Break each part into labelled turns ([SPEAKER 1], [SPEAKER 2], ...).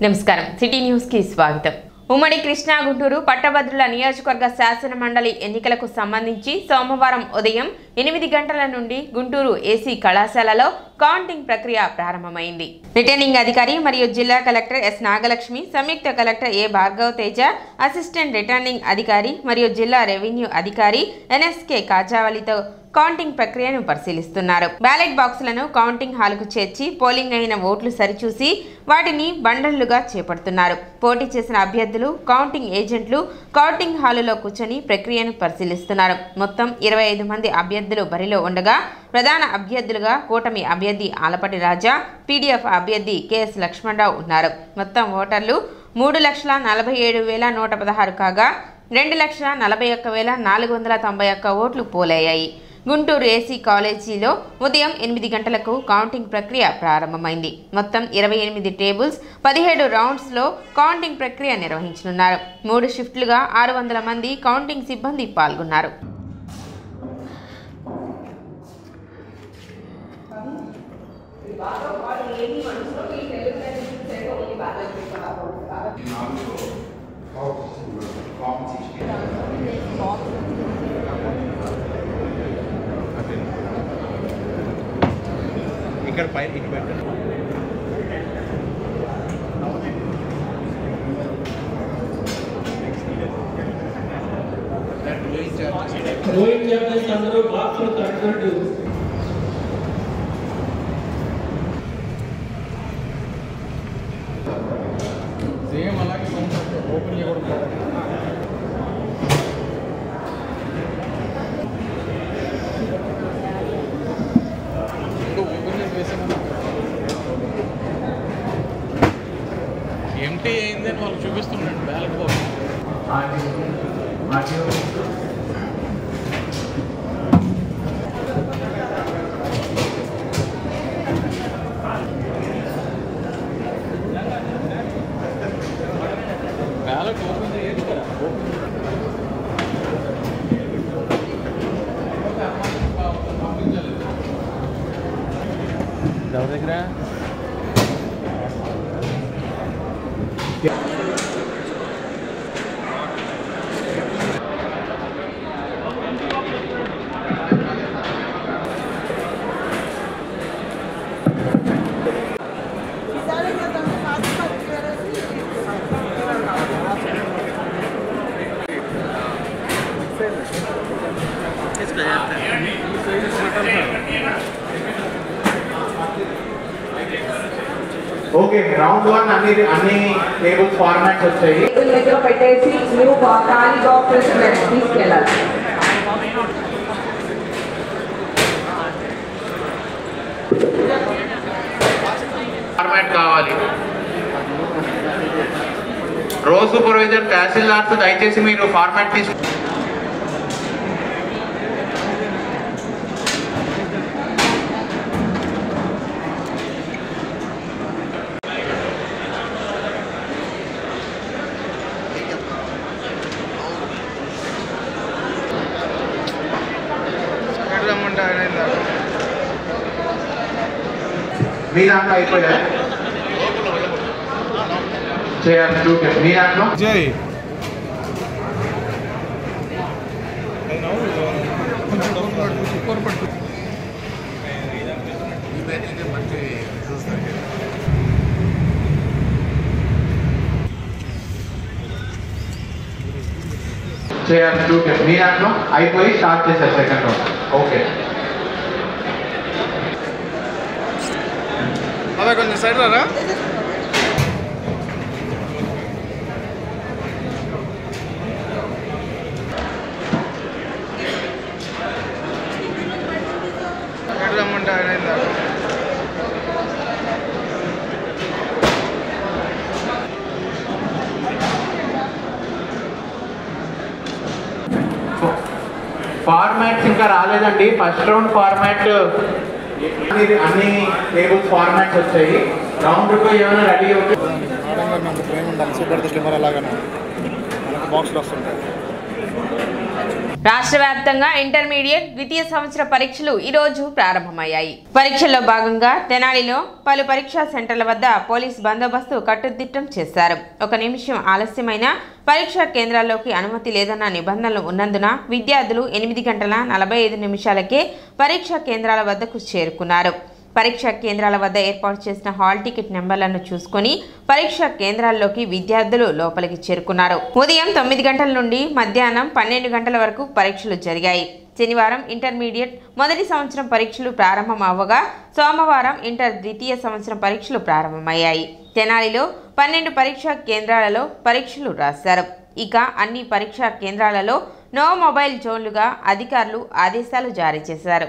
[SPEAKER 1] నమస్కారం city news కి స్వాగతం. ఉమ్మడి కృష్ణా గుంటూరు పట్టభద్రుల నియోజకవర్గ శాసన మండలి ఎన్నికలకు సంబంధించి సోమవారం ఉదయం 8 గంటల నుండి గుంటూరు ఏసీ కళాశాలలో కౌంటింగ్ ప్రక్రియ ప్రారంభమైంది. రిటర్నింగ్ అధికారి మరియు జిల్లా కలెక్టర్ ఎస్ నాగలక్ష్మి, సంయుక్త కలెక్టర్ ఏ భార్గవ్ తేజ, అసిస్టెంట్ రిటర్నింగ్ అధికారి మరియు జిల్లా రెవెన్యూ అధికారి ఎన్ఎస్కే కాజావలితో కౌంటింగ్ ప్రక్రియను పరిశీలిస్తున్నారు. బ్యాలెట్ బాక్సులను కౌంటింగ్ హాల్కు చేర్చి పోలింగ్ అయిన ఓట్లు సరిచూసి వాటిని బండళ్లుగా చేపడుతున్నారు. పోటీ చేసిన అభ్యర్థులు, కౌంటింగ్ ఏజెంట్లు కౌంటింగ్ హాలులో కూర్చొని ప్రక్రియను పరిశీలిస్తున్నారు. మొత్తం 25 మంది అభ్యర్థులు బరిలో ఉండగా ప్రధాన అభ్యర్థులుగా కూటమి అభ్యర్థి ఆలపాటి రాజా, పీడీఎఫ్ అభ్యర్థి కెఎస్ లక్ష్మణరావు ఉన్నారు. మొత్తం ఓటర్లు 3,47,116 కాగా 2,41,491 ఓట్లు పోలయ్యాయి. గుంటూరు ఏసీ కాలేజీలో ఉదయం 8 గంటలకు కౌంటింగ్ ప్రక్రియ ప్రారంభమైంది. మొత్తం 28 టేబుల్స్, 17 రౌండ్స్లో కౌంటింగ్ ప్రక్రియ నిర్వహించనున్నారు. 3 షిఫ్ట్లుగా 600 మంది కౌంటింగ్ సిబ్బంది పాల్గొన్నారు.
[SPEAKER 2] ఇక్కడ పైన ఇటు పెట్టండి.
[SPEAKER 3] రోయింగ్ చార్జెస్ అందరూ బాక్స్ లో తగ్గట్టు సేమ్ అలాగే ఓపెన్ చేయకూడదు. ఎంటీ అయిందని వాళ్ళు చూపిస్తున్నాడు బ్యాలెట్ బాక్స్. బ్యాలెట్ ఓపెన్ చేయదు కదా. ఎవరి దగ్గర
[SPEAKER 4] ఓకే, రౌండ్ 1 అన్ని టేబుల్స్ ఫార్మాట్స్ వచ్చాయి.
[SPEAKER 5] దగ్గర పెట్టేసి మీరు ఖాళీ బాక్సెస్ తీసుకెళ్ళాలి.
[SPEAKER 4] ఫార్మాట్ కావాలి. రోజ్ సూపర్వైజర్, తహసీల్దార్స్ దయచేసి మీరు ఫార్మాట్ తీసు. మీ దాంట్లో అయిపోయా చేయాలి. మీ దాంట్లో చేయాలి. మీ దాంట్లో అయిపోయి స్టార్ట్ చేశారు సెకండ్ రౌండ్. ఓకే,
[SPEAKER 2] అలా కొంచెం సైడ్ రారా. రమ్మంటే ఆయన
[SPEAKER 4] ఫార్మాట్స్ ఇంకా రాలేదండి. ఫస్ట్ రౌండ్ ఫార్మాట్ అన్ని టేబుల్స్ ఫార్మాట్స్ వచ్చాయి. రౌండ్ 2 ఏమైనా రెడీ అవుతుంది.
[SPEAKER 2] ఉండాలి. సిద్ధార్థ కెమెరా లాగానే మనకు బాక్స్లో వస్తుంటాయి.
[SPEAKER 1] రాష్ట్ర వ్యాప్తంగా ఇంటర్మీడియట్ ద్వితీయ సంవత్సర పరీక్షలు ఈ రోజు ప్రారంభమయ్యాయి. పరీక్షల్లో భాగంగా తెనాలిలో పలు పరీక్షా సెంటర్ల వద్ద పోలీస్ బందోబస్తు కట్టుదిట్టం చేశారు. ఒక నిమిషం ఆలస్యమైన పరీక్షా కేంద్రాల్లోకి అనుమతి లేదన్న నిబంధనలు ఉన్నందున విద్యార్థులు 8 గంటల 45 నిమిషాలకే పరీక్షా కేంద్రాల వద్దకు చేరుకున్నారు. పరీక్షా కేంద్రాల వద్ద ఏర్పాటు చేసిన హాల్ టికెట్ నెంబర్లను చూసుకొని పరీక్షా కేంద్రాల్లోకి విద్యార్థులు లోపలికి చేరుకున్నారు. ఉదయం 9 గంటల నుండి మధ్యాహ్నం 12 గంటల వరకు పరీక్షలు జరిగాయి. శనివారం ఇంటర్మీడియట్ మొదటి సంవత్సరం పరీక్షలు ప్రారంభం అవ్వగా సోమవారం ఇంటర్ ద్వితీయ సంవత్సరం పరీక్షలు ప్రారంభమయ్యాయి. తెనాలిలో 12 పరీక్షా కేంద్రాలలో పరీక్షలు రాశారు. ఇక అన్ని పరీక్షా కేంద్రాలలో నో మొబైల్ జోన్లుగా అధికారులు ఆదేశాలు జారీ చేశారు.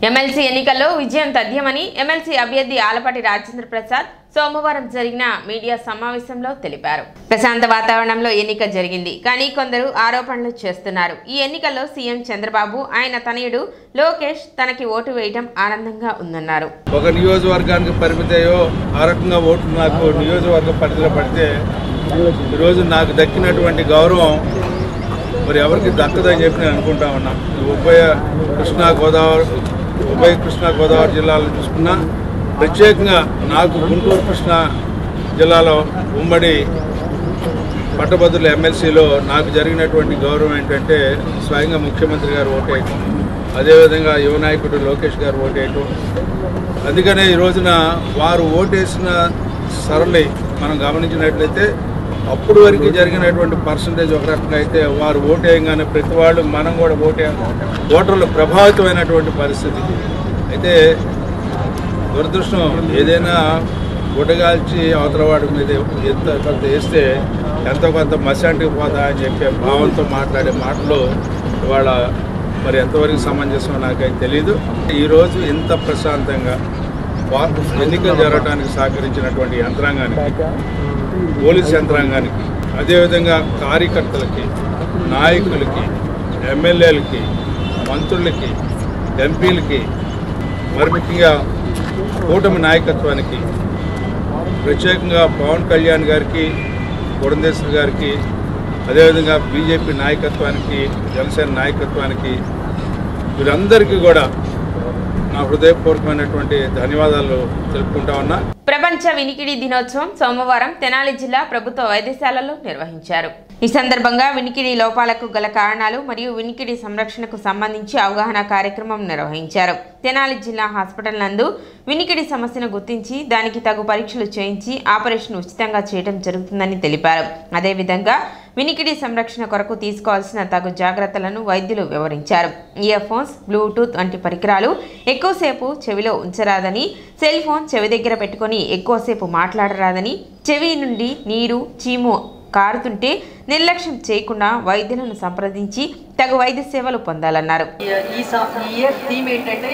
[SPEAKER 1] ఎమ్మెల్సీ ఎన్నికల్లో విజయం తథ్యమని ఎమ్మెల్సీ అభ్యర్థి ఆలపాటి రాజేంద్ర ప్రసాద్ సోమవారం జరిగిన మీడియా సమావేశంలో తెలిపారు. ప్రశాంత వాతావరణంలో ఎన్నిక జరిగింది, కానీ కొందరు ఆరోపణలు చేస్తున్నారు. ఈ ఎన్నికల్లో సీఎం చంద్రబాబు ఆయన తనయుడు లోకేష్ తనకి ఓటు వేయడం ఆనందంగా ఉందన్నారు.
[SPEAKER 2] ఒక నియోజకవర్గానికి పరిమితయో ఆ రకంగా ఓటు నాకు నియోజకవర్గ పరిధిలో పడితే ఈరోజు నాకు దక్కినటువంటి గౌరవం మరి ఎవరికి దక్కదని చెప్పి నేను అనుకుంటా ఉన్నా. ఉభయ కృష్ణా గోదావరి జిల్లాలో చూసుకున్నా, ప్రత్యేకంగా నాకు గుంటూరు కృష్ణా జిల్లాలో ఉమ్మడి పట్టభద్రుల ఎమ్మెల్సీలో నాకు జరిగినటువంటి గౌరవం ఏంటంటే స్వయంగా ముఖ్యమంత్రి గారు ఓటేయటం, అదేవిధంగా యువ నాయకుడు లోకేష్ గారు ఓటేయటం. అందుకనే ఈ రోజున వారు ఓటేసిన సరళి మనం గమనించినట్లయితే అప్పుడు వరకు జరిగినటువంటి పర్సంటేజ్ ఒక రకంగా అయితే వారు ఓటేయంగానే ప్రతి వాళ్ళు మనం కూడా ఓటర్లు ప్రభావితమైనటువంటి పరిస్థితి. అయితే దురదృష్టం ఏదైనా గుడ్డగాల్చి అవతల వాడి మీద ఎంత కొంత వేస్తే ఎంతో కొంత మశాంటికి పోతా అని చెప్పే భావంతో మాట్లాడే మాటలు ఇవాళ మరి ఎంతవరకు సమంజసమో నాకైతే తెలీదు. ఈరోజు ఇంత ప్రశాంతంగా ఎన్నికలు జరగడానికి సహకరించినటువంటి యంత్రాంగానికి, పోలీస్ యంత్రాంగానికి, అదేవిధంగా కార్యకర్తలకి, నాయకులకి, ఎమ్మెల్యేలకి, మంత్రులకి, ఎంపీలకి, మరి ముఖ్యంగా కూటమి నాయకత్వానికి, ప్రత్యేకంగా పవన్ కళ్యాణ్ గారికి, పురంధేశ్వరి గారికి, అదేవిధంగా బీజేపీ నాయకత్వానికి, జనసేన నాయకత్వానికి, వీరందరికీ కూడా నా హృదయపూర్వకమైనటువంటి ధన్యవాదాలు తెలుపుకుంటా ఉన్నా.
[SPEAKER 1] ప్రపంచ వినికిడి దినోత్సవం సోమవారం తెనాలి జిల్లా ప్రభుత్వ వైద్యశాలలో నిర్వహించారు. ఈ సందర్భంగా వినికిడి లోపాలకు గల కారణాలు మరియు వినికిడి సంరక్షణకు సంబంధించి అవగాహన కార్యక్రమం నిర్వహించారు. తెనాలి జిల్లా హాస్పిటల్ నందు వినికిడి సమస్యను గుర్తించి దానికి తగు పరీక్షలు చేయించి ఆపరేషన్ ఉచితంగా చేయడం జరుగుతుందని తెలిపారు. అదేవిధంగా వినికిడి సంరక్షణ కొరకు తీసుకోవాల్సిన తగు జాగ్రత్తలను వైద్యులు వివరించారు. ఇయర్ ఫోన్స్, బ్లూటూత్ వంటి పరికరాలు ఎక్కువసేపు చెవిలో ఉంచరాదని, సెల్ ఫోన్ చెవి దగ్గర పెట్టుకొని ఎక్కువసేపు మాట్లాడరాదని, చెవి నుండి నీరు, చీము కారుతుంటే నిర్లక్ష్యం చేయకుండా వైద్యులను సంప్రదించి తగు వైద్య సేవలు పొందాలన్నారు.
[SPEAKER 6] ఈ ఇయర్ థీమ్ ఏంటంటే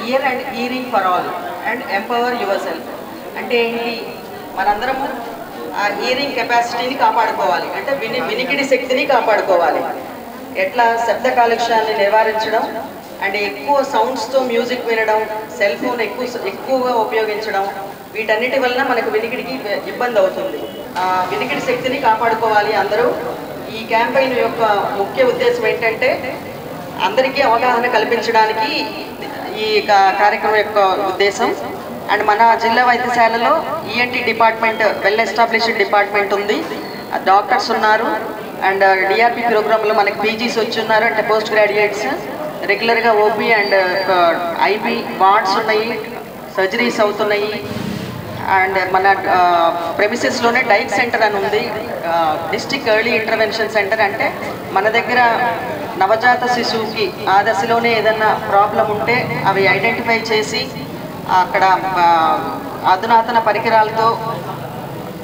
[SPEAKER 6] ear and hearing for all and empower yourself. అంటే ఏంటి, మనందరము ఆ ఇయరింగ్ కెపాసిటీని కాపాడుకోవాలి, అంటే వినికిడి శక్తిని కాపాడుకోవాలి. ఎట్లా శబ్ద కాలుష్యాన్ని నివారించడం, అండ్ ఎక్కువ సౌండ్స్తో మ్యూజిక్ వినడం, సెల్ ఫోన్ ఎక్కువగా ఉపయోగించడం, వీటన్నిటి వలన మనకు వినికిడికి ఇబ్బంది అవుతుంది. వినికిడి శక్తిని కాపాడుకోవాలి అందరూ. ఈ క్యాంపెయిన్ యొక్క ముఖ్య ఉద్దేశం ఏంటంటే అందరికీ అవగాహన కల్పించడానికి ఈ కార్యక్రమం యొక్క ఉద్దేశం. అండ్ మన జిల్లా వైద్యశాలలో ENT department well established department ఉంది, డాక్టర్స్ ఉన్నారు. అండ్ డిఆర్పి ప్రోగ్రాంలో మనకి పీజీస్ వచ్చి ఉన్నారు, అంటే పోస్ట్ గ్రాడ్యుయేట్స్. రెగ్యులర్గా ఓపీ అండ్ ఐబీ వార్డ్స్ ఉన్నాయి, సర్జరీస్ అవుతున్నాయి. అండ్ మన ప్రెమిసెస్లోనే డైక్ సెంటర్ అని ఉంది, డిస్ట్రిక్ట్ ఎర్లీ ఇంటర్వెన్షన్ సెంటర్. అంటే మన దగ్గర నవజాత శిశువుకి ఆ దశలోనే ఏదన్నా ప్రాబ్లం ఉంటే అవి ఐడెంటిఫై చేసి అక్కడ అధునాతన పరికరాలతో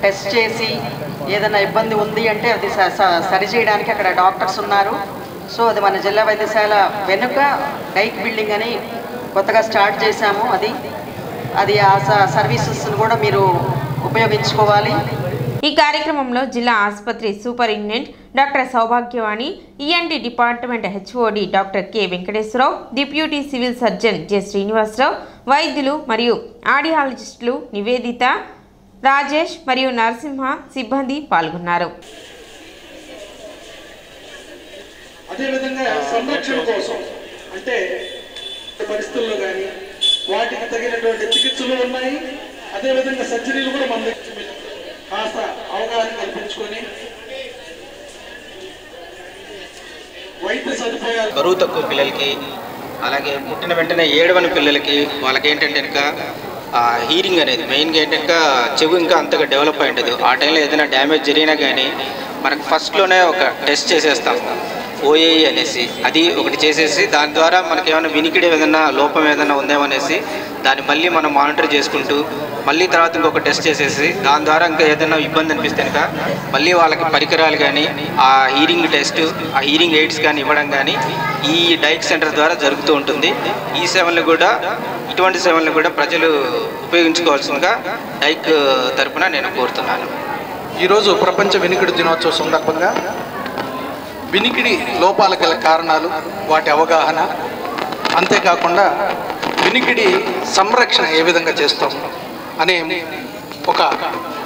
[SPEAKER 6] టెస్ట్ చేసి ఏదైనా ఇబ్బంది ఉంది అంటే అది సరిచేయడానికి అక్కడ డాక్టర్స్ ఉన్నారు. సో అది మన జిల్లా వైద్యశాల వెనుక డైక్ బిల్డింగ్ అని కొత్తగా స్టార్ట్ చేశాము. అది ఆ సర్వీసెస్ను కూడా మీరు ఉపయోగించుకోవాలి.
[SPEAKER 1] ఈ కార్యక్రమంలో జిల్లా ఆసుపత్రి superintendent doctor Saubhagyavani, ENT department HOD doctor K Venkateswararao, deputy civil surgeon J Srinivasarao, వైద్యులు మరియు ఆడియాలజిస్టులు నివేదిత, రాజేష్ మరియు నరసింహ సిబ్బంది పాల్గొన్నారు.
[SPEAKER 7] అదేవిధంగా సంరక్షణ కోసం అంటే పరిస్థితుల్లో కానీ వాటికి తగినటువంటి చికిత్సలు ఉన్నాయి. అదేవిధంగా సర్జరీలు కూడా మన దగ్గర కాస్త అవగాహన కల్పించుకొని వైద్య సదుపాయాలు
[SPEAKER 8] బరువు తక్కువ పిల్లలకి, అలాగే పుట్టిన వెంటనే ఏడవని పిల్లలకి వాళ్ళకి ఏంటంటే ఇంకా హీరింగ్ అనేది మెయిన్గా ఏంటంటే చెవు ఇంకా అంతగా డెవలప్ అయి ఉంటుంది. ఆ టైంలో ఏదైనా డ్యామేజ్ జరిగినా కానీ మనకు ఫస్ట్లోనే ఒక టెస్ట్ చేసేస్తాం, ఓఏఈ అనేసి. అది ఒకటి చేసేసి దాని ద్వారా మనకి ఏమైనా వినికిడి ఏదైనా లోపం ఏదైనా ఉందేమనేసి దాన్ని మళ్ళీ మనం మానిటర్ చేసుకుంటూ మళ్ళీ తర్వాత ఇంకొక టెస్ట్ చేసేసి దాని ద్వారా ఇంకా ఏదైనా ఇబ్బంది అనిపిస్తే కనుక మళ్ళీ వాళ్ళకి పరికరాలు కానీ ఆ హీరింగ్ టెస్ట్, ఆ హీరింగ్ ఎయిడ్స్ కానీ ఇవ్వడం కానీ ఈ డైక్ సెంటర్ ద్వారా జరుగుతూ ఉంటుంది. ఈ సేవలను కూడా ఇటువంటి సేవలను కూడా ప్రజలు ఉపయోగించుకోవాల్సిందిగా డైక్ తరపున నేను కోరుతున్నాను.
[SPEAKER 7] ఈరోజు ప్రపంచ వినికిడి దినోత్సవ సందర్భంగా వినికిడి లోపాల గల కారణాలు, వాటి అవగాహన, అంతేకాకుండా వినికిడి సంరక్షణ ఏ విధంగా చేస్తాం అనే ఒక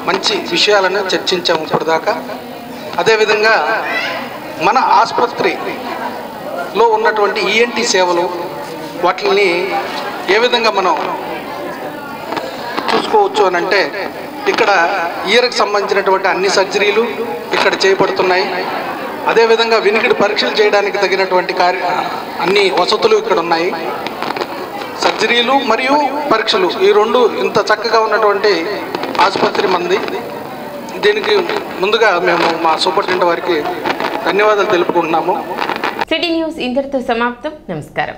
[SPEAKER 7] మంచి విషయాలను చర్చించాము ఇప్పటిదాకా. అదేవిధంగా మన ఆసుపత్రిలో ఉన్నటువంటి ఈఎన్టీ సేవలు వాటిని ఏ విధంగా మనం చూసుకోవచ్చు అని అంటే ఇక్కడ ఇయర్కి సంబంధించినటువంటి అన్ని సర్జరీలు ఇక్కడ చేయబడుతున్నాయి. అదేవిధంగా వినికిడి పరీక్షలు చేయడానికి తగినటువంటి అన్ని వసతులు ఇక్కడ ఉన్నాయి. సర్జరీలు మరియు పరీక్షలు ఈ రెండు ఇంత చక్కగా ఉన్నటువంటి ఆసుపత్రి మంది. దీనికి ముందుగా మేము మా సూపరింటెండెంట్ వారికి ధన్యవాదాలు తెలుపుకుంటున్నాము.
[SPEAKER 1] సిటీ న్యూస్ ఇంతటితో సమాప్తం. నమస్కారం.